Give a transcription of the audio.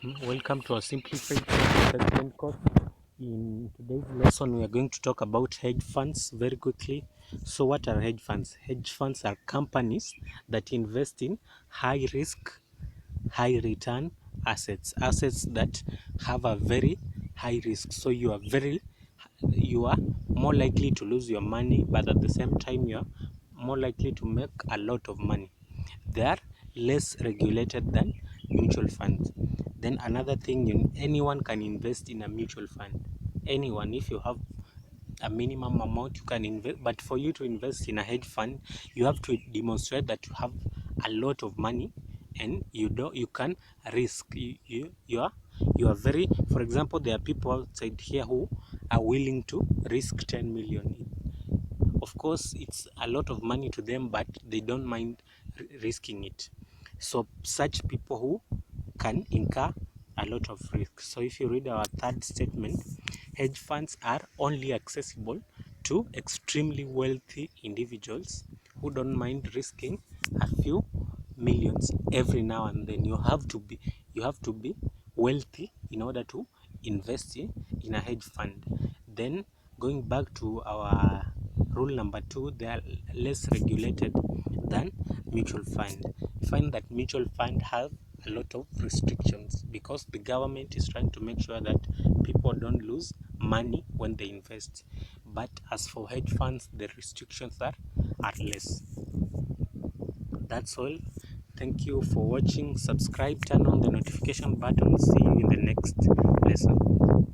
Welcome to our simplified investment course. In today's lesson, we are going to talk about hedge funds very quickly. So, what are hedge funds? Hedge funds are companies that invest in high risk, high return assets that have a very high risk. So, you are more likely to lose your money, but at the same time, you are more likely to make a lot of money. They are less regulated than mutual funds. Then another thing, anyone can invest in a mutual fund. Anyone, if you have a minimum amount, you can invest. But for you to invest in a hedge fund, you have to demonstrate that you have a lot of money, and you can risk. You are very. For example, there are people outside here who are willing to risk 10 million. Of course, it's a lot of money to them, but they don't mind risking it. So such people who can incur a lot of risk. So if you read our third statement, hedge funds are only accessible to extremely wealthy individuals who don't mind risking a few millions every now and then. You have to be wealthy in order to invest in a hedge fund. Then going back to our rule number 2, they are less regulated than mutual fund. You find that mutual fund have a lot of restrictions because the government is trying to make sure that people don't lose money when they invest. But as for hedge funds, the restrictions are less. That's all. Thank you for watching. Subscribe, turn on the notification button. See you in the next lesson.